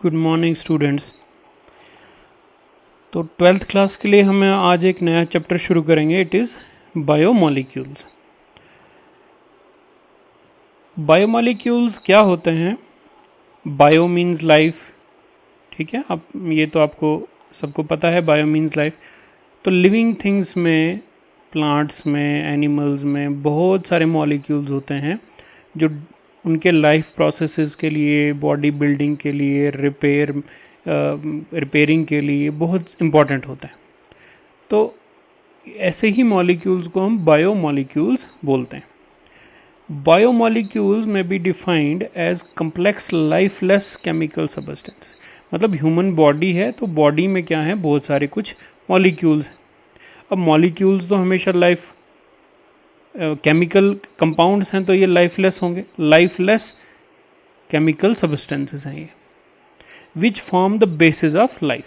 Good morning students. तो twelfth class के लिए हम आज एक नया चैप्टर शुरू करेंगे। It is biomolecules. बायोमॉलिक्यूल्स क्या होते हैं? बायो मीन्स लाइफ, ठीक है। अब ये तो आपको सबको पता है, बायो मीन्स लाइफ। तो लिविंग थिंग्स में, प्लांट्स में, एनिमल्स में बहुत सारे मॉलिक्यूल्स होते हैं जो उनके लाइफ प्रोसेसेस के लिए, बॉडी बिल्डिंग के लिए, रिपेयरिंग के लिए बहुत इम्पॉर्टेंट होता है। तो ऐसे ही मॉलिक्यूल्स को हम बायोमॉलिक्यूल्स बोलते हैं। बायोमॉलिक्यूल्स में be defined as complex lifeless chemical substance. मतलब ह्यूमन बॉडी है तो बॉडी में क्या है, बहुत सारे कुछ मॉलिक्यूल्स। अब मॉलिक्यूल्स तो हमेशा लाइफ केमिकल कंपाउंड्स हैं तो ये लाइफलेस होंगे। लाइफलेस केमिकल सबस्टेंसेस हैं ये, which form the basis of life.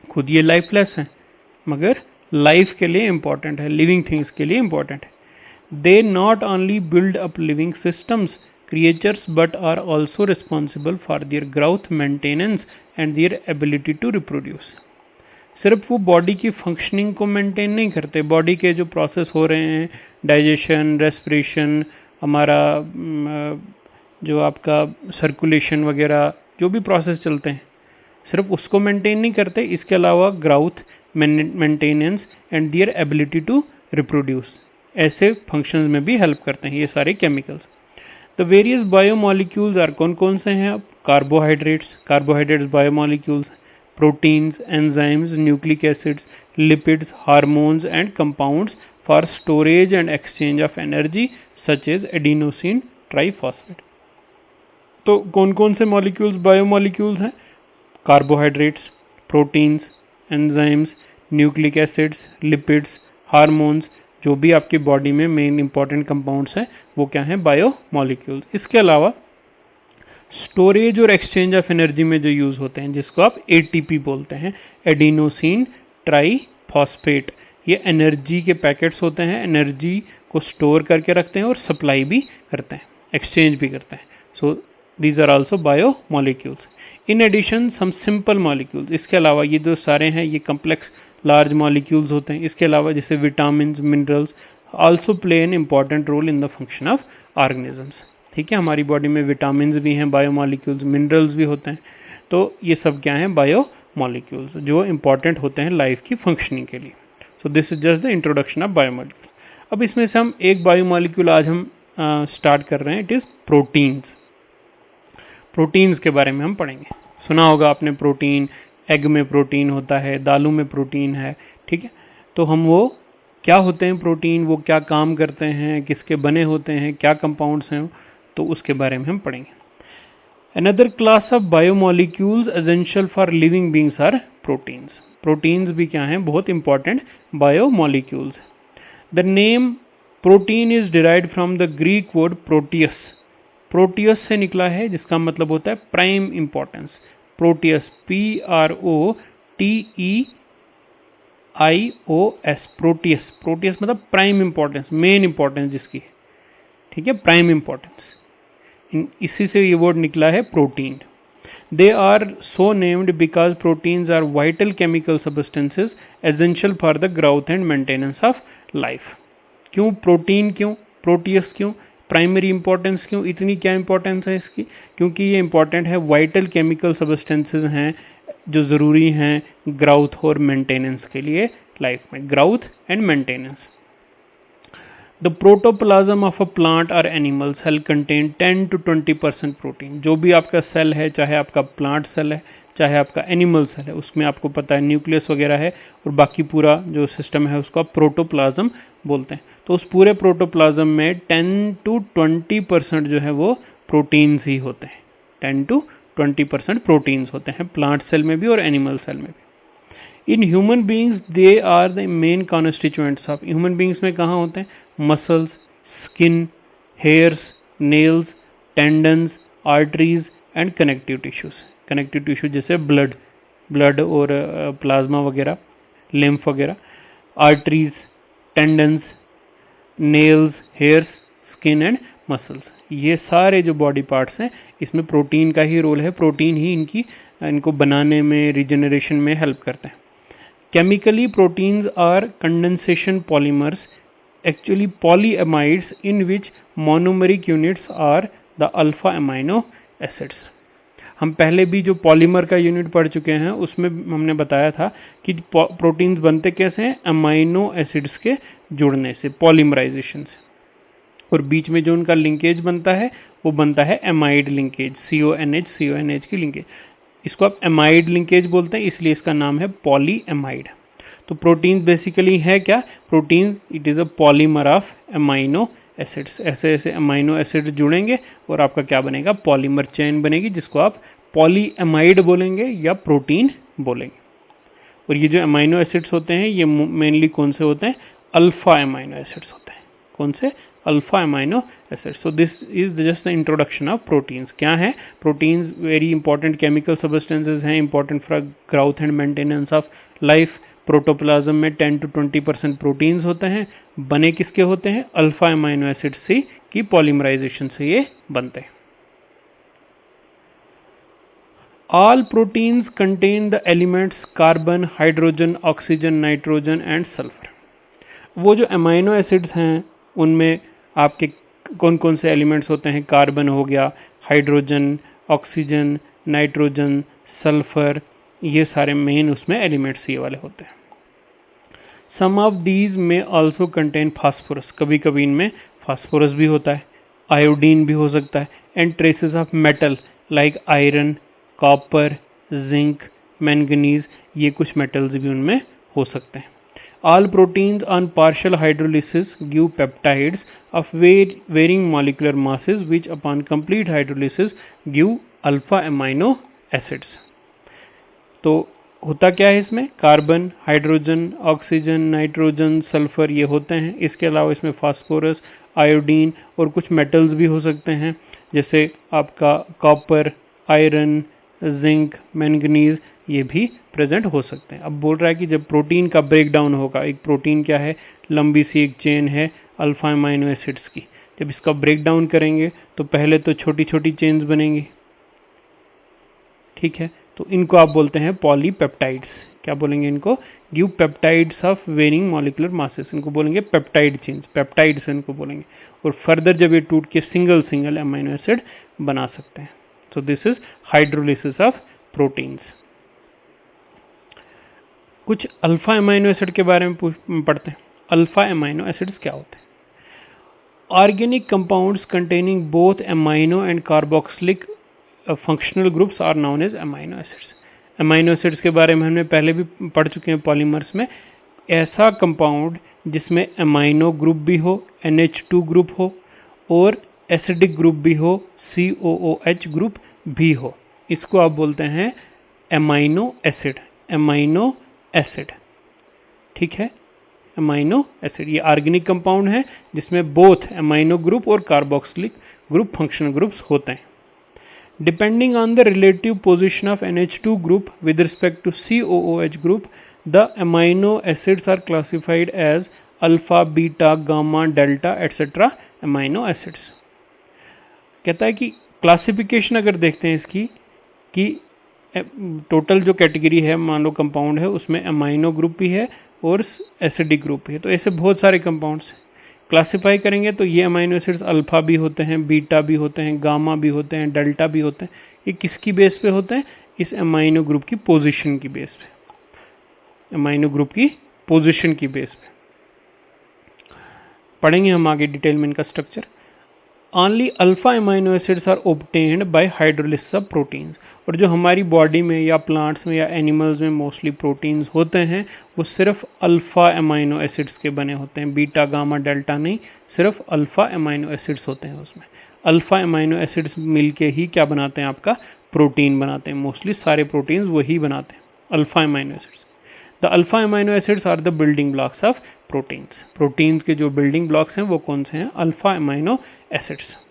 खुद ये लाइफलेस हैं मगर लाइफ के लिए इंपॉर्टेंट है, लिविंग थिंग्स के लिए इंपॉर्टेंट है। They not only build up living systems creatures but are also responsible for their growth, maintenance and their ability to reproduce. सिर्फ वो बॉडी की फंक्शनिंग को मेंटेन नहीं करते, बॉडी के जो प्रोसेस हो रहे हैं, डाइजेशन, रेस्पिरेशन, हमारा जो आपका सर्कुलेशन वगैरह, जो भी प्रोसेस चलते हैं, सिर्फ उसको मेंटेन नहीं करते, इसके अलावा growth, maintenance and their ability to reproduce, ऐसे फंक्शंस में भी हेल्प करते हैं ये सारे chemicals. The various biomolecules are कौन कौन से हैं? अब carbohydrates biomolecules, proteins, enzymes, nucleic acids, lipids, hormones and compounds for storage and exchange of energy such as adenosine triphosphate. तो कौन कौन से मॉलिक्यूल्स बायोमॉलिक्यूल्स हैं? Carbohydrates, proteins, enzymes, nucleic acids, lipids, hormones, जो भी आपकी बॉडी में मेन इंपॉर्टेंट कंपाउंड्स हैं वो क्या हैं? बायोमॉलिक्यूल्स। इसके अलावा स्टोरेज और एक्सचेंज ऑफ एनर्जी में जो यूज़ होते हैं, जिसको आप एटीपी बोलते हैं, एडिनोसिन ट्राइफॉस्फेट, ये एनर्जी के पैकेट्स होते हैं, एनर्जी को स्टोर करके रखते हैं और सप्लाई भी करते हैं, एक्सचेंज भी करते हैं। So these are also biomolecules. In addition some simple molecules, इसके अलावा ये जो सारे हैं ये कम्प्लेक्स लार्ज मॉलिक्यूल्स होते हैं। इसके अलावा जैसे vitamin, minerals also play an important role in the function of organisms. ठीक है, हमारी बॉडी में विटामिन भी हैं, बायोमॉलिक्यूल्स, मिनरल्स भी होते हैं। तो ये सब क्या हैं? बायोमॉलिक्यूल्स, जो इंपॉर्टेंट होते हैं लाइफ की फंक्शनिंग के लिए। सो this is just the introduction of biomolecule. अब इसमें से हम एक बायोमॉलिक्यूल आज हम स्टार्ट कर रहे हैं, इट इज़ प्रोटीन्स। प्रोटीन्स के बारे में हम पढ़ेंगे। सुना होगा आपने प्रोटीन, एग में प्रोटीन होता है, दालों में प्रोटीन है, ठीक है। तो हम वो क्या होते हैं प्रोटीन, वो क्या काम करते हैं, किसके बने होते हैं, क्या कंपाउंड्स हैं, तो उसके बारे में हम पढ़ेंगे। Another class of biomolecules essential for living beings are proteins. Proteins भी क्या हैं? बहुत important biomolecules. The name protein is derived from the Greek word proteios. Proteios से निकला है, जिसका मतलब होता है prime importance. Proteios, PROTEIOS, proteios. Proteios मतलब प्राइम इंपॉर्टेंस, मेन इंपॉर्टेंस जिसकी है, ठीक है, प्राइम इंपॉर्टेंस। इसी से ये वर्ड निकला है protein. They are so named because proteins are vital chemical substances essential for the growth and maintenance of life. क्यों प्रोटीन, क्यों प्रोटियस, क्यों प्राइमरी इंपॉर्टेंस, क्यों इतनी क्या इंपॉर्टेंस है इसकी? क्योंकि ये इंपॉर्टेंट है, वाइटल केमिकल सबस्टेंसेस हैं जो ज़रूरी हैं ग्रोथ और मेंटेनेंस के लिए, लाइफ में growth and maintenance. The protoplasm of a plant और animal cell contain 10 to 20% protein. जो भी आपका सेल है, चाहे आपका प्लांट सेल है, चाहे आपका एनिमल सेल है, उसमें आपको पता है न्यूक्लियस वगैरह है और बाकी पूरा जो सिस्टम है उसको आप प्रोटोप्लाज्म बोलते हैं। तो उस पूरे प्रोटोप्लाज्म में 10 to 20% जो है वो प्रोटीन्स ही होते हैं। 10 to 20% प्रोटीन्स होते हैं प्लांट सेल में भी और एनिमल सेल में भी। In human beings they are the main constituents of. Human beings में कहाँ होते हैं? Muscles, skin, hairs, nails, tendons, arteries and connective tissues. Connective tissue जैसे ब्लड और प्लाज्मा वगैरह, लिम्फ वगैरह, arteries, tendons, nails, hairs, skin and muscles. ये सारे जो बॉडी पार्ट्स हैं इसमें प्रोटीन का ही रोल है, प्रोटीन ही इनको बनाने में, रिजेनरेशन में हेल्प करते हैं। Chemically proteins are condensation polymers, actually polyamides in which monomeric units are the alpha amino acids. हम पहले भी जो पॉलीमर का यूनिट पढ़ चुके हैं उसमें हमने बताया था कि प्रोटीन्स बनते कैसे हैं, अमाइनो एसिड्स के जुड़ने से, पॉलीमराइजेशन से, और बीच में जो उनका लिंकेज बनता है वो बनता है एमाइड लिंकेज, CONH की लिंकेज। इसको आप एमाइड लिंकेज बोलते हैं, इसलिए इसका नाम है पॉलीएमाइड। तो प्रोटीन बेसिकली है क्या, protein it is a polymer of amino acids. ऐसे ऐसे अमाइनो एसिड जुड़ेंगे और आपका क्या बनेगा, पॉलीमर चेन बनेगी, जिसको आप पॉलीएमाइड बोलेंगे या प्रोटीन बोलेंगे। और ये जो अमाइनो एसिड्स होते हैं ये मेनली कौन से होते हैं, अल्फा अमाइनो एसिड्स होते हैं। कौन से, alpha amino acids. So this is just the introduction of proteins. क्या है proteins, very important chemical substances हैं, important for growth and maintenance of life. Protoplasm में 10 to 20% प्रोटीन्स होते हैं, बने किसके होते हैं, अल्फा अमाइनो एसिड से की पॉलीमराइजेशन से ये बनते हैं। All proteins contain the elements carbon, hydrogen, oxygen, nitrogen and sulfur। वो जो अमाइनो एसिड्स हैं उनमें आपके कौन कौन से एलिमेंट्स होते हैं, कार्बन हो गया, हाइड्रोजन, ऑक्सीजन, नाइट्रोजन, सल्फर, ये सारे मेन उसमें एलिमेंट्स ये वाले होते हैं। सम ऑफ दीज में आल्सो कंटेन फास्फोरस, कभी कभी इनमें फास्फोरस भी होता है, आयोडीन भी हो सकता है, and traces of metal like iron, copper, zinc, manganese, ये कुछ मेटल्स भी उनमें हो सकते हैं। All proteins on partial hydrolysis give peptides of varying molecular masses which upon complete hydrolysis give alpha amino acids। तो होता क्या है इसमें, carbon, hydrogen, oxygen, nitrogen, sulphur ये होते हैं। इसके अलावा इसमें फास्फोरस, आयोडीन और कुछ मेटल्स भी हो सकते हैं, जैसे आपका कॉपर, आयरन, जिंक, मैंगनीज, ये भी प्रेजेंट हो सकते हैं। अब बोल रहा है कि जब प्रोटीन का ब्रेक डाउन होगा, एक प्रोटीन क्या है, लंबी सी एक चेन है अल्फा अमाइनो एसिड्स की, जब इसका ब्रेक डाउन करेंगे तो पहले तो छोटी छोटी चेन्स बनेंगी, ठीक है, तो इनको आप बोलते हैं पॉलीपेप्टाइड्स। क्या बोलेंगे इनको, give peptides of varying molecular masses, इनको बोलेंगे पेप्टाइड चेन्स, पेप्टाइड्स इनको बोलेंगे। और फर्दर जब ये टूट के सिंगल सिंगल अमाइनो एसिड बना सकते हैं। So this is hydrolysis of proteins। कुछ अल्फा अमाइनो एसिड के बारे में पढ़ते हैं। अल्फा अमाइनो एसिड्स क्या होते हैं, organic compounds containing both amino and carboxylic functional groups are known as amino acids. Amino acids के बारे में हमने पहले भी पढ़ चुके हैं पॉलीमर्स में। ऐसा कंपाउंड जिसमें अमाइनो ग्रुप भी हो, NH2 ग्रुप हो, और एसिडिक ग्रुप भी हो, COOH ग्रुप भी हो, इसको आप बोलते हैं अमाइनो एसिड। अमाइनो एसिड, ठीक है, अमाइनो एसिड ये ऑर्गेनिक कंपाउंड है जिसमें बोथ अमाइनो ग्रुप और कार्बोक्सिलिक ग्रुप फंक्शनल ग्रुप्स होते हैं। Depending on the relative position of NH2 group with respect to COOH group, the amino acids are classified as alpha, beta, gamma, delta etcetera amino acids. कहता है कि classification अगर देखते हैं इसकी, कि टोटल जो कैटेगरी है, मान लो कंपाउंड है, उसमें अमाइनो ग्रुप भी है और एसिडिक ग्रुप भी है, तो ऐसे बहुत सारे कंपाउंड्स क्लासिफाई करेंगे तो ये अमाइनो एसिड्स अल्फा भी होते हैं, बीटा भी होते हैं, गामा भी होते हैं, डेल्टा भी होते हैं। ये किसकी बेस पे होते हैं, इस अमाइनो ग्रुप की पोजीशन की बेस पे, अमाइनो ग्रुप की पोजीशन की बेस पे। पढ़ेंगे हम आगे डिटेल में इनका structure. Only alpha amino acids are obtained by hydrolysis of proteins. और जो हमारी बॉडी में या प्लांट्स में या एनिमल्स में मोस्टली प्रोटीन्स होते हैं वो सिर्फ अल्फा अमाइनो एसिड्स के बने होते हैं, बीटा, गामा, डेल्टा नहीं, सिर्फ अल्फा अमाइनो एसिड्स होते हैं उसमें। अल्फा अमाइनो एसिड्स मिलके ही क्या बनाते हैं, आपका प्रोटीन बनाते हैं। मोस्टली सारे प्रोटीन्स वही बनाते हैं, alpha amino acids. The alpha amino acids are the building blocks of proteins. Proteins के जो बिल्डिंग ब्लॉक्स हैं वो कौन से हैं, alpha amino acids.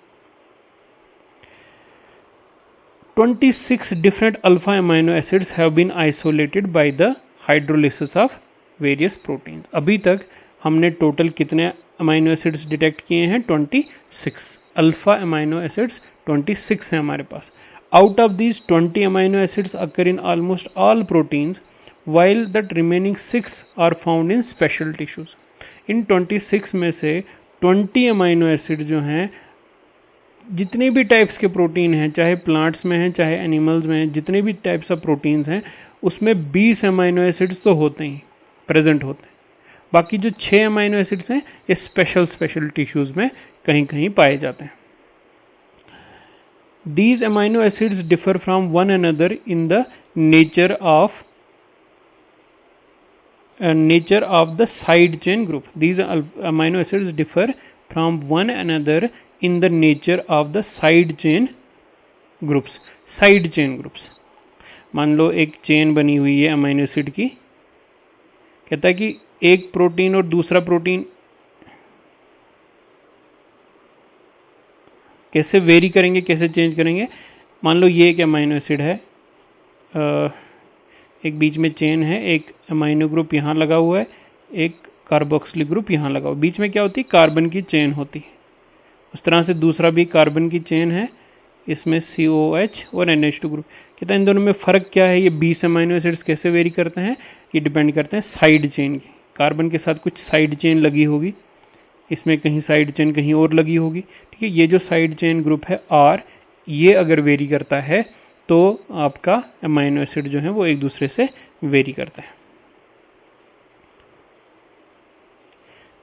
26 different alpha amino acids have been isolated by the hydrolysis of various proteins। अभी तक हमने टोटल कितने अमाइनो एसिड्स डिटेक्ट किए हैं, 26 6 अल्फा अमाइनो एसिड्स 26 हैं हमारे पास। Out of these 20 amino acids occur in almost all proteins while that remaining 6 are found in special tissues। इन 26 में से 20 अमाइनो एसिड जो हैं जितने भी टाइप्स के प्रोटीन हैं, चाहे प्लांट्स में हैं चाहे एनिमल्स में हैं, जितने भी टाइप्स ऑफ प्रोटीन्स हैं उसमें 20 अमाइनो एसिड्स तो होते ही प्रेजेंट होते हैं। बाकी जो 6 अमाइनो एसिड्स हैं ये स्पेशल टिश्यूज में कहीं कहीं पाए जाते हैं। These amino acids differ from one another in the nature of the side chain group। These amino acids differ from one another in the nature of the side chain groups। Side chain groups, मान लो एक chain बनी हुई है amino acid की, कहता है कि एक प्रोटीन और दूसरा प्रोटीन कैसे वेरी करेंगे, कैसे चेंज करेंगे। मान लो ये एक अमाइनो एसिड है, एक बीच में चेन है, एक अमाइनो ग्रुप यहाँ लगा हुआ है, एक कार्बोक्सिलिक ग्रुप यहाँ लगा हुआ। बीच में क्या होती है, कार्बन की चेन होती है। उस तरह से दूसरा भी कार्बन की चेन है, इसमें COH और NH2 ग्रुप। कहता है इन दोनों में फ़र्क क्या है, ये 20 अमाइनो एसिड्स कैसे वेरी करते हैं, ये डिपेंड करते हैं साइड चेन की। कार्बन के साथ कुछ साइड चेन लगी होगी, इसमें कहीं साइड चेन कहीं और लगी होगी, ठीक है। ये जो साइड चेन ग्रुप है R, ये अगर वेरी करता है तो आपका अमाइनो एसिड जो है वो एक दूसरे से वेरी करता है।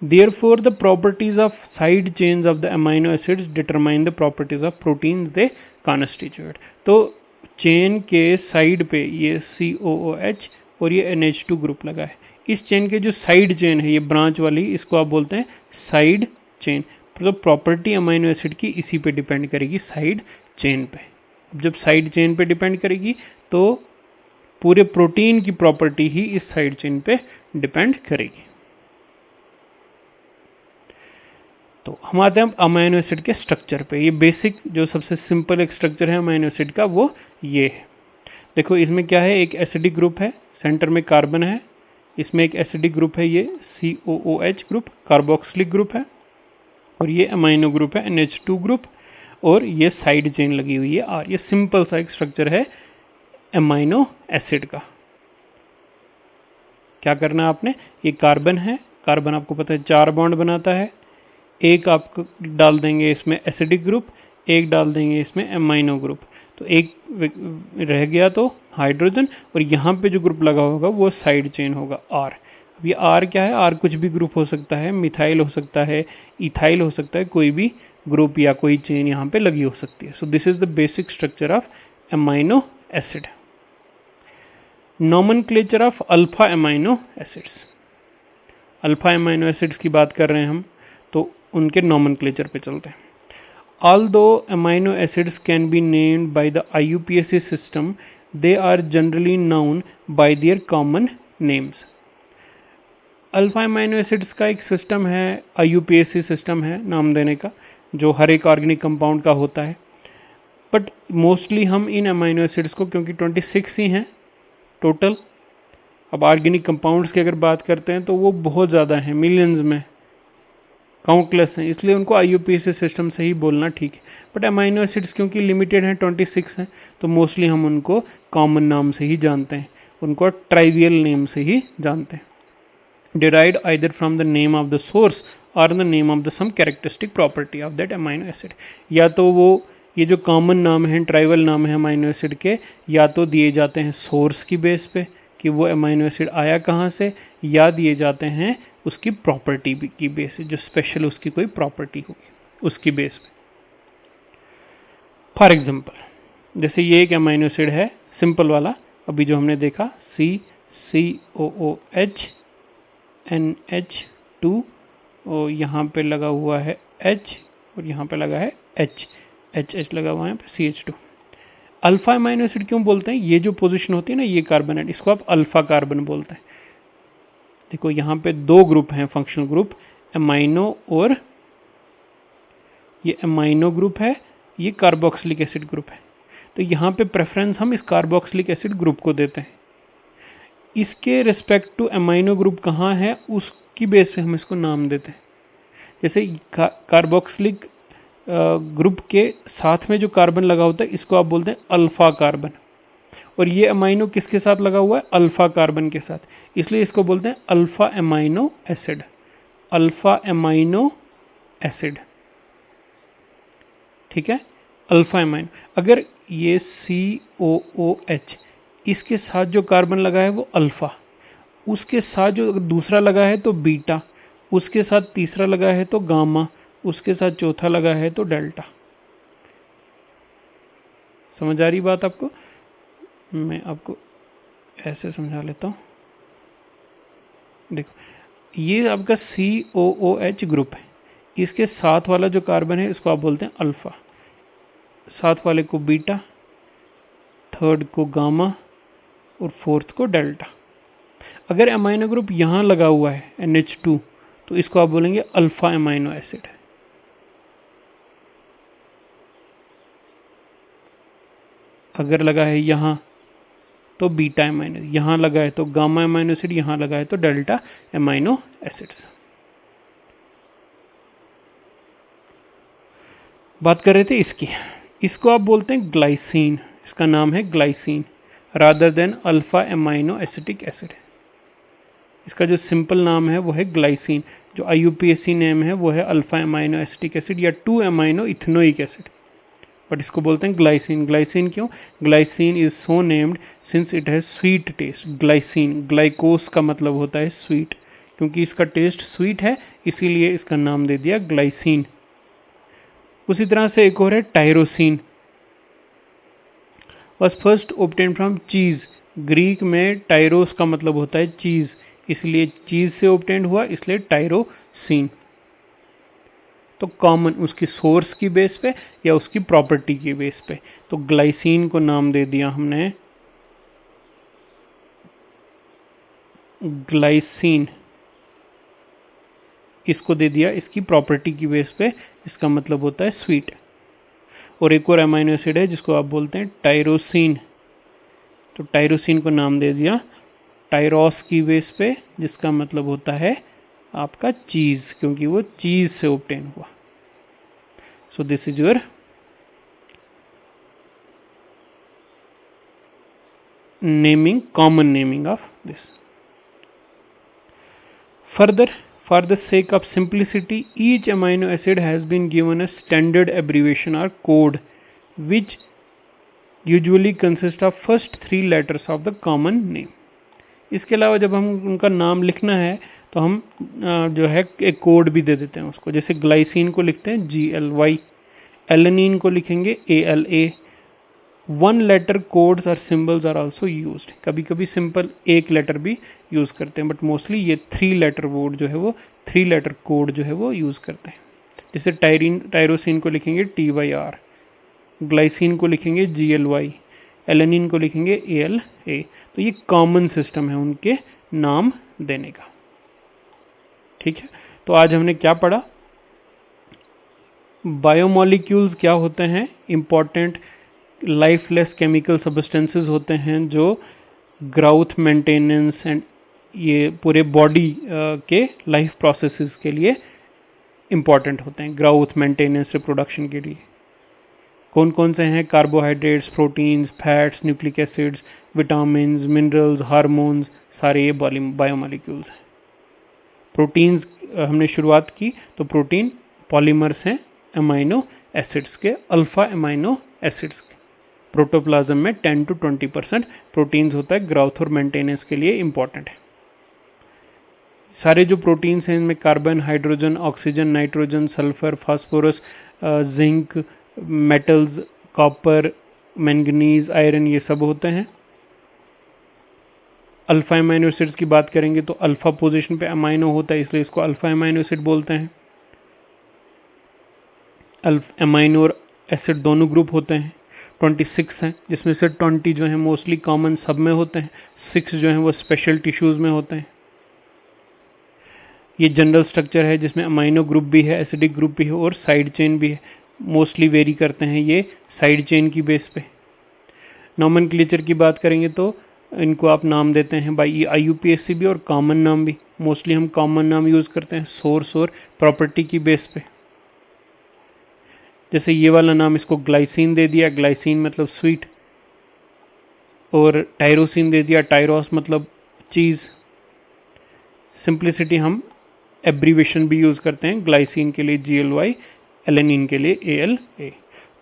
Therefore, the properties of side chains of the amino acids determine the properties of proteins they constitute। तो चेन के साइड पे ये COOH और ये NH2 ग्रुप लगा है, इस चेन के जो साइड चेन है ये ब्रांच वाली, इसको आप बोलते हैं साइड चेन। तो प्रॉपर्टी अमाइनो एसिड की इसी पे डिपेंड करेगी, साइड चेन पे। जब साइड चेन पे डिपेंड करेगी तो पूरे प्रोटीन की प्रॉपर्टी ही इस साइड चेन पे डिपेंड करेगी। तो हम आते हैं अमाइनो एसिड के स्ट्रक्चर पे। ये बेसिक जो सबसे सिंपल एक स्ट्रक्चर है अमाइनो एसिड का वो ये है। देखो इसमें क्या है, एक एसिडिक ग्रुप है, सेंटर में कार्बन है, इसमें एक एसिडिक ग्रुप है ये COOH ग्रुप, कार्बोक्सिलिक ग्रुप है, और ये अमाइनो ग्रुप है NH2 ग्रुप, और ये साइड चेन लगी हुई है R। ये सिंपल सा एक स्ट्रक्चर है अमाइनो एसिड का। क्या करना है आपने, ये कार्बन है, कार्बन आपको पता है 4 बॉन्ड बनाता है, एक आप डाल देंगे इसमें एसिडिक ग्रुप, एक डाल देंगे इसमें अमाइनो ग्रुप, तो एक रह गया तो हाइड्रोजन, और यहाँ पे जो ग्रुप लगा होगा वो साइड चेन होगा R। अब ये R क्या है, R कुछ भी ग्रुप हो सकता है, मिथाइल हो सकता है, इथाइल हो सकता है, कोई भी ग्रुप या कोई चेन यहाँ पे लगी हो सकती है। सो this is the basic structure of amino acid. Nomenclature of alpha amino acids. Alpha amino acids की बात कर रहे हैं हम, तो उनके नोमेनक्लेचर पे चलते हैं। Although amino acids can be named by the IUPAC system, they are generally known by their common names। Alpha amino acids का एक सिस्टम है, IUPAC सिस्टम है नाम देने का, जो हर एक ऑर्गेनिक कंपाउंड का होता है। बट मोस्टली हम इन अमाइनो एसिड्स को, क्योंकि 26 ही हैं टोटल, अब ऑर्गेनिक कंपाउंड्स की अगर बात करते हैं तो वो बहुत ज़्यादा हैं, मिलियंस में, काउंटलेस हैं, इसलिए उनको IUPAC सिस्टम से ही बोलना ठीक है। बट अमाइनो एसिड्स क्योंकि लिमिटेड हैं, 26 हैं, तो मोस्टली हम उनको कॉमन नाम से ही जानते हैं, उनको ट्राइवियल नेम से ही जानते हैं। derived either from the name of the source or the name of the some characteristic property of that amino acid। या तो वो ये जो कॉमन नाम है, ट्राइवल नाम है अमाइनो एसिड के, या तो दिए जाते हैं सोर्स की बेस पे कि वो अमाइनो एसिड आया कहाँ से, या दिए जाते हैं उसकी प्रॉपर्टी की बेस पे, जो स्पेशल उसकी कोई प्रॉपर्टी होगी उसकी बेस पे। फॉर एग्जांपल जैसे ये एक अमाइनो एसिड है सिंपल वाला, अभी जो हमने देखा COOH NH2, और यहाँ पे लगा हुआ है H, और यहाँ पे लगा है H लगा हुआ है CH2। अल्फा अमाइनो एसिड क्यों बोलते हैं, ये जो पोजीशन होती है ना, ये कार्बन है, इसको आप अल्फा कार्बन बोलते हैं। देखो यहाँ पे 2 ग्रुप हैं फंक्शनल ग्रुप, अमाइनो, और ये अमाइनो ग्रुप है, ये कार्बोक्सिलिक एसिड ग्रुप है। तो यहाँ पे प्रेफरेंस हम इस कार्बोक्सिलिक एसिड ग्रुप को देते हैं। इसके रिस्पेक्ट टू अमाइनो ग्रुप कहाँ है उसकी बेस से हम इसको नाम देते हैं। जैसे कार्बोक्सिलिक ग्रुप के साथ में जो कार्बन लगा होता है इसको आप बोलते हैं अल्फा कार्बन, और ये अमाइनो किसके साथ लगा हुआ है, अल्फा कार्बन के साथ, इसलिए इसको बोलते हैं alpha amino acid, alpha amino acid. ठीक है, अल्फा एमाइनो। अगर ये COOH इसके साथ जो कार्बन लगा है वो अल्फा, उसके साथ जो दूसरा लगा है तो बीटा, उसके साथ तीसरा लगा है तो गामा, उसके साथ चौथा लगा है तो डेल्टा। समझ आ रही बात आपको? मैं आपको ऐसे समझा लेता हूँ। देखो, ये आपका COOH ग्रुप है, इसके साथ वाला जो कार्बन है इसको आप बोलते हैं अल्फा, साथ वाले को बीटा, थर्ड को गामा और फोर्थ को डेल्टा। अगर अमाइनो ग्रुप यहाँ लगा हुआ है NH2 तो इसको आप बोलेंगे अल्फा एमाइनो एसिड। अगर लगा है यहाँ तो बीटा एमाइनो, यहाँ लगा है तो गामा एमाइनो एसिड, यहाँ लगा है तो डेल्टा एमाइनो एसिड। बात कर रहे थे इसकी, इसको आप बोलते हैं ग्लाइसिन, इसका नाम है glycine rather than alpha amino acetic acid. इसका जो सिंपल नाम है वो है ग्लाइसिन, जो IUPAC नेम है वो है अल्फा एमाइनो एसिटिक एसिड या 2 एमाइनो इथेनोइक एसिड, बट इसको बोलते हैं ग्लाइसिन। ग्लाइसिन क्यों? Glycine is so named since it has sweet taste. Glycine, ग्लाइकोस का मतलब होता है स्वीट, क्योंकि इसका टेस्ट स्वीट है इसीलिए इसका नाम दे दिया ग्लाइसिन। उसी तरह से एक और है tyrosine, was first obtain from चीज। ग्रीक में टायरोस का मतलब होता है चीज, इसलिए चीज से ऑब्टेन हुआ इसलिए टायरोसिन। तो कॉमन उसकी सोर्स की बेस पे या उसकी प्रॉपर्टी की बेस पे, तो ग्लाइसिन को नाम दे दिया हमने ग्लाइसिन, इसको दे दिया इसकी प्रॉपर्टी की बेस पे, इसका मतलब होता है स्वीट। और एक और अमाइनो एसिड है जिसको आप बोलते हैं टायरोसिन, तो टायरोसिन को नाम दे दिया टायरोस की बेस पे, जिसका मतलब होता है आपका चीज, क्योंकि वो चीज से ऑब्टेन हुआ। सो this is your naming, common naming of this. Further, for the sake of simplicity, each amino acid has been given a standard abbreviation or code which usually consists of first 3 letters of the common name. इसके अलावा जब हम उनका नाम लिखना है तो हम जो है एक कोड भी दे देते हैं उसको, जैसे ग्लाइसिन को लिखते हैं GLY, एलेनिन को लिखेंगे ALA। 1 लेटर कोड्स और सिंबल्स आर आल्सो यूज्ड, कभी कभी सिंपल एक लेटर भी यूज करते हैं, बट मोस्टली ये 3 लेटर वर्ड जो है वो 3 लेटर कोड जो है वो यूज करते हैं। जैसे टायरोसिन को लिखेंगे TYR, ग्लाइसिन को लिखेंगे GLY, एलेनिन को लिखेंगे ALA। तो ये कॉमन सिस्टम है उनके नाम देने का। ठीक है, तो आज हमने क्या पढ़ा? बायोमोलिक्यूल्स क्या होते हैं? इंपॉर्टेंट लाइफलेस केमिकल सब्सटेंसेस होते हैं जो ग्रोथ, मेंटेनेंस एंड ये पूरे बॉडी के लाइफ प्रोसेसेस के लिए इंपॉर्टेंट होते हैं, ग्रोथ, मेंटेनेंस, रिप्रोडक्शन के लिए। कौन कौन से हैं? Carbohydrates, proteins, fats, nucleic acids, vitamins, minerals, hormones, सारे ये बायोमोलिक्यूल्स हैं। प्रोटीन्स हमने शुरुआत की, तो प्रोटीन पॉलीमर्स हैं अमाइनो एसिड्स के, अल्फा अमाइनो एसिड्स के। प्रोटोप्लाज्म में 10 to 20% प्रोटीन्स होता है, ग्रोथ और मेंटेनेंस के लिए इंपॉर्टेंट है। सारे जो प्रोटीन्स हैं इनमें carbon, hydrogen, oxygen, nitrogen, sulphur, phosphorus, zinc, metals, copper, manganese, iron, ये सब होते हैं। अल्फा अमाइनो एसिड्स की बात करेंगे तो अल्फा पोजीशन पे अमाइनो होता है इसलिए इसको अल्फा अमाइनो एसिड बोलते हैं। अमाइनो और एसिड दोनों ग्रुप होते हैं, 26 हैं, जिसमें से 20 जो हैं मोस्टली कॉमन सब में होते हैं, 6 जो हैं वो स्पेशल टिश्यूज में होते हैं। ये जनरल स्ट्रक्चर है जिसमें अमाइनो ग्रुप भी है, एसिडिक ग्रुप भी है और साइड चेन भी है। मोस्टली वेरी करते हैं ये साइड चेन की बेस पे। नॉमेनक्लेचर की बात करेंगे तो इनको आप नाम देते हैं बाई IUPAC भी और कॉमन नाम भी। मोस्टली हम कॉमन नाम यूज़ करते हैं सोर्स और प्रॉपर्टी की बेस पे। जैसे ये वाला नाम इसको ग्लाइसिन दे दिया, ग्लाइसिन मतलब स्वीट, और टायरोसिन दे दिया, टायरोस मतलब चीज़। सिंप्लिसिटी हम एब्रीवेशन भी यूज़ करते हैं, ग्लाइसिन के लिए GLY, एलेनिन के लिए ALA।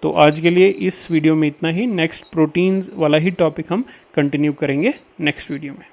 तो आज के लिए इस वीडियो में इतना ही। नेक्स्ट प्रोटीन्स वाला ही टॉपिक हम कंटिन्यू करेंगे नेक्स्ट वीडियो में।